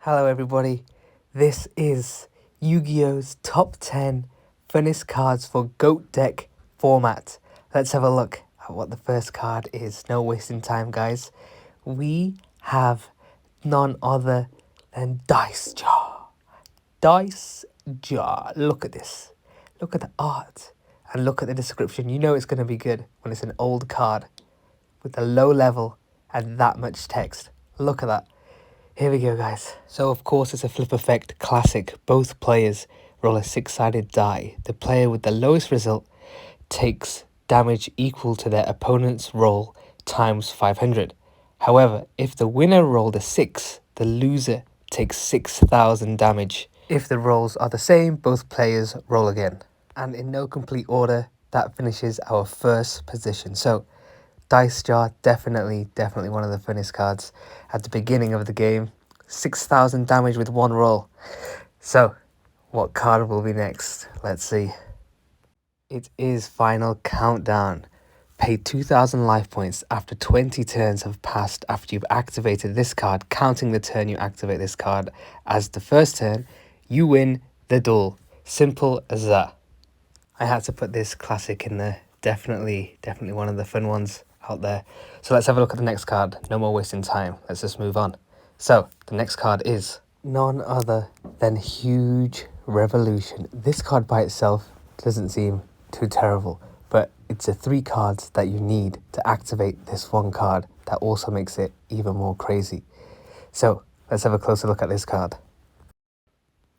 Hello everybody, this is Yu-Gi-Oh's top 10 funnest cards for GOAT deck format. Let's have a look at what the first card is. No wasting time, guys. We have none other than Dice Jar. Dice Jar. Look at this. Look at the art and look at the description. You know it's going to be good when it's an old card with a low level and that much text. Look at that. Here we go, guys. So, of course, it's a flip effect classic. Both players roll a six-sided die. The player with the lowest result takes damage equal to their opponent's roll times 500. However, if the winner rolled a 6, the loser takes 6,000 damage. If the rolls are the same, both players roll again. And in no complete order, that finishes our first position. So, Dice Jar, definitely one of the funnest cards at the beginning of the game. 6,000 damage with one roll. So, what card will be next? Let's see. It is Final Countdown. Pay 2,000 life points after 20 turns have passed after you've activated this card, counting the turn you activate this card as the first turn. You win the duel. Simple as that. I had to put this classic in there. Definitely one of the fun ones out there. So let's have a look at the next card. No more wasting time. Let's just move on. So the next card is none other than Huge Revolution. This card by itself doesn't seem too terrible, but it's the 3 cards that you need to activate this one card that also makes it even more crazy. So let's have a closer look at this card.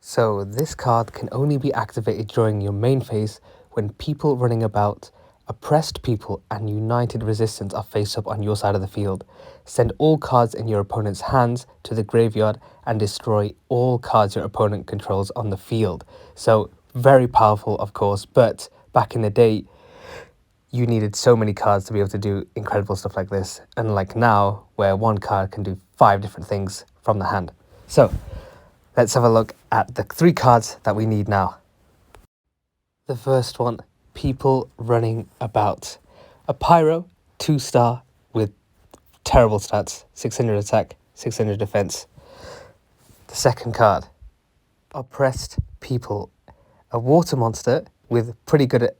So this card can only be activated during your main phase when people running about, oppressed people and united resistance are face up on your side of the field. Send all cards in your opponent's hands to the graveyard and destroy all cards your opponent controls on the field. So very powerful, of course, but back in the day, you needed so many cards to be able to do incredible stuff like this. Unlike now, where one card can do 5 different things from the hand. So let's have a look at the 3 cards that we need now. The first one, People Running About. A Pyro, 2-star with terrible stats, 600 attack, 600 defense. The second card, Oppressed People. A water monster with pretty good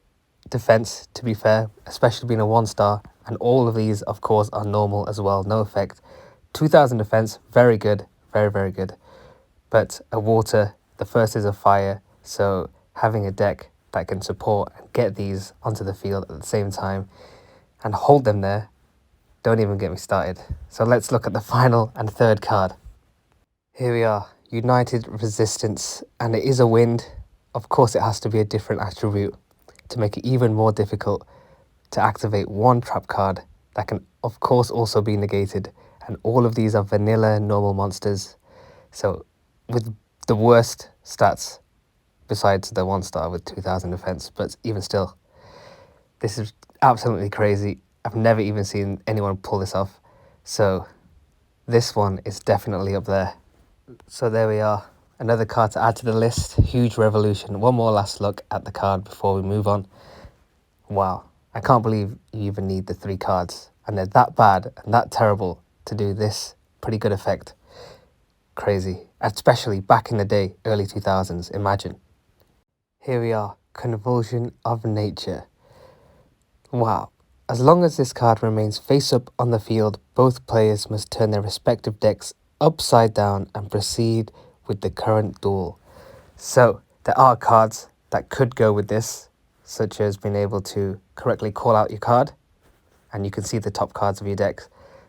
defense, to be fair, especially being a 1-star. And all of these, of course, are normal as well, no effect. 2,000 defense, very good, very good. But a water, the first is a fire, so having a deck that can support and get these onto the field at the same time and hold them there, don't even get me started. So let's look at the final and third card. Here we are, United Resistance, and it is a wind. Of course it has to be a different attribute to make it even more difficult to activate one trap card that can of course also be negated, and all of these are vanilla normal monsters. So with the worst stats besides the 1-star with 2,000 defense, but even still, this is absolutely crazy. I've never even seen anyone pull this off. So this one is definitely up there. So there we are. Another card to add to the list, Huge Revolution. One more last look at the card before we move on. Wow, I can't believe you even need the 3 cards. And they're that bad and that terrible to do this pretty good effect. Crazy. Especially back in the day, early 2000s, imagine. Here we are, Convulsion of Nature. Wow. As long as this card remains face up on the field, both players must turn their respective decks upside down and proceed with the current duel. So, there are cards that could go with this, such as being able to correctly call out your card, and you can see the top cards of your deck,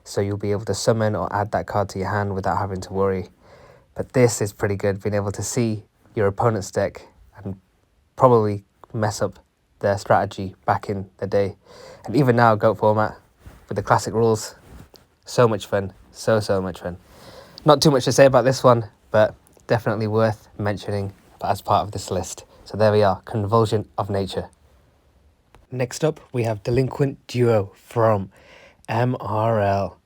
so you'll be able to summon or add that card to your hand without having to worry. But this is pretty good, being able to see your opponent's deck and probably mess up their strategy back in the day. And even now, GOAT format, with the classic rules, so much fun, so much fun. Not too much to say about this one, but definitely worth mentioning as part of this list. So there we are, Convulsion of Nature. Next up, we have Delinquent Duo from MRL.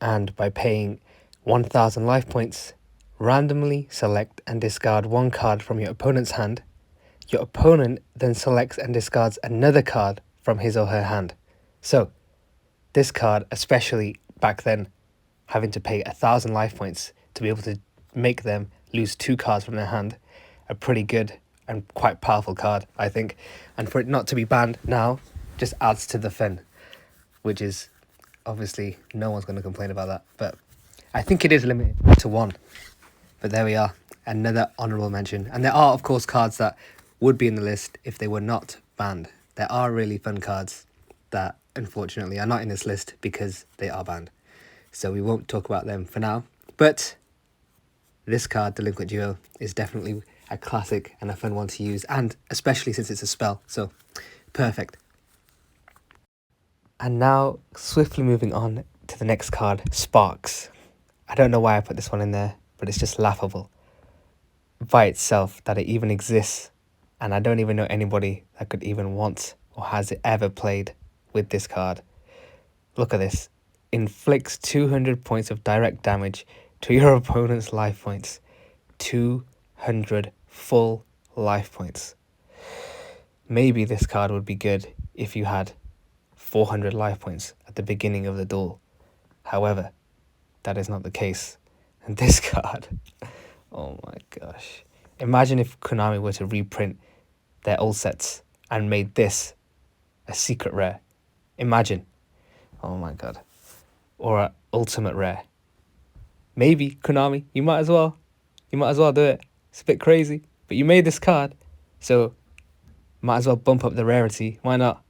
And by paying 1,000 life points, randomly select and discard one card from your opponent's hand. Your opponent then selects and discards another card from his or her hand. So, this card, especially back then, having to pay 1,000 life points to be able to make them lose 2 cards from their hand. A pretty good and quite powerful card, I think. And for it not to be banned now just adds to the fun, which is obviously no one's going to complain about that. But I think it is limited to 1. But there we are, another honourable mention. And there are, of course, cards that would be in the list if they were not banned. There are really fun cards that, unfortunately, are not in this list because they are banned. So we won't talk about them for now. But this card, Delinquent Duo, is definitely a classic and a fun one to use, and especially since it's a spell, so perfect. And now, swiftly moving on to the next card, Sparks. I don't know why I put this one in there, but it's just laughable by itself that it even exists, and I don't even know anybody that could even want or has it ever played with this card. Look at this. Inflicts 200 points of direct damage to your opponent's life points. 200 full life points. Maybe this card would be good if you had 400 life points at the beginning of the duel. However, that is not the case. And this card, oh my gosh. Imagine if Konami were to reprint their old sets and made this a secret rare. Imagine. Oh my god. Or an ultimate rare. Maybe, Konami, you might as well. You might as well do it. It's a bit crazy, but you made this card, so might as well bump up the rarity. Why not?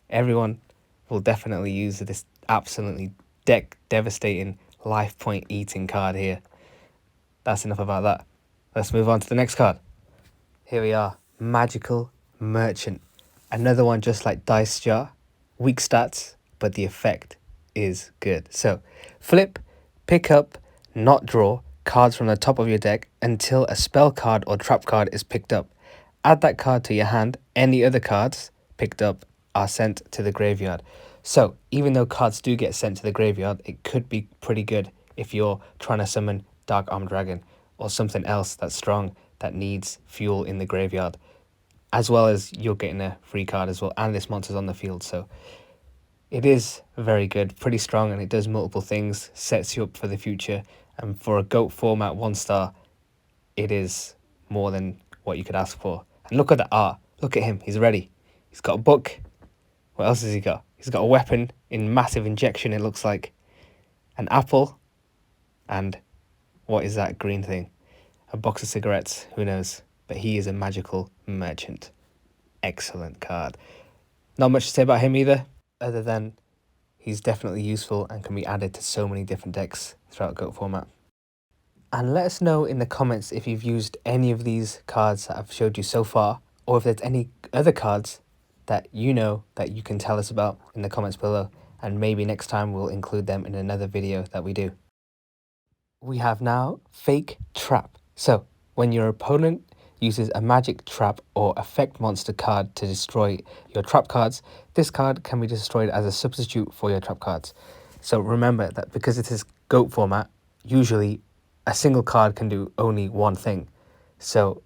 Everyone will definitely use this absolutely devastating life point eating card here. That's enough about that. Let's move on to the next card. Here we are, Magical Merchant. Another one just like Dice Jar. Weak stats, but the effect is good. So, flip, pick up, not draw cards from the top of your deck until a spell card or trap card is picked up. Add that card to your hand. Any other cards picked up are sent to the graveyard. So, even though cards do get sent to the graveyard, it could be pretty good if you're trying to summon Dark Armed Dragon or something else that's strong that needs fuel in the graveyard. As well as you're getting a free card as well, and this monster's on the field, so it is very good, pretty strong, and it does multiple things, sets you up for the future, and for a GOAT format 1-star, it is more than what you could ask for. And look at the art, look at him, he's ready. He's got a book. What else has he got? He's got a weapon in massive injection, it looks like. An apple, and what is that green thing? A box of cigarettes, who knows? But he is a magical merchant. Excellent card. Not much to say about him either, other than he's definitely useful and can be added to so many different decks throughout GOAT format. And let us know in the comments if you've used any of these cards that I've showed you so far, or if there's any other cards that you know that you can tell us about in the comments below, and maybe next time we'll include them in another video that we do. We have now Fake Trap. So, when your opponent uses a magic trap or effect monster card to destroy your trap cards, this card can be destroyed as a substitute for your trap cards. So remember that because it is GOAT format, usually a single card can do only one thing. So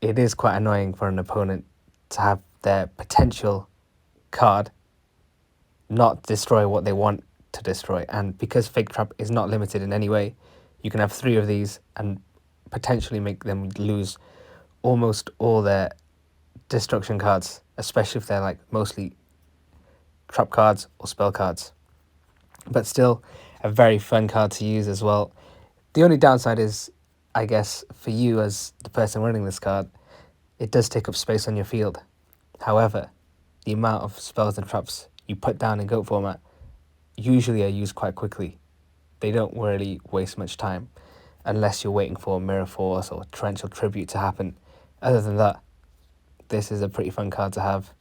it is quite annoying for an opponent to have their potential card not destroy what they want to destroy. And because Fake Trap is not limited in any way, you can have 3 of these and potentially make them lose almost all their destruction cards, especially if they're like mostly trap cards or spell cards. But still a very fun card to use as well. The only downside is, I guess, for you as the person running this card, it does take up space on your field. However, the amount of spells and traps you put down in GOAT format usually are used quite quickly. They don't really waste much time unless you're waiting for Mirror Force or Torrential Tribute to happen. Other than that, this is a pretty fun card to have.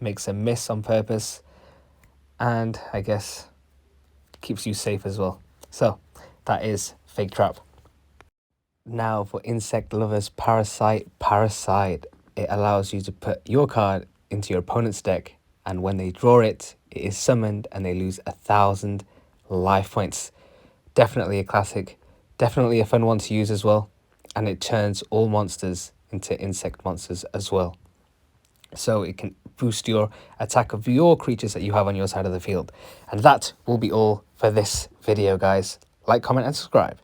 Makes a miss on purpose, and I guess keeps you safe as well. So that is Fake Trap. Now for insect lovers, Parasite. It allows you to put your card into your opponent's deck, and when they draw it, it is summoned and they lose 1,000 life points. Definitely a classic, definitely a fun one to use as well, and it turns all monsters into insect monsters as well. So it can boost your attack of your creatures that you have on your side of the field. And that will be all for this video, guys. Like, comment, and subscribe.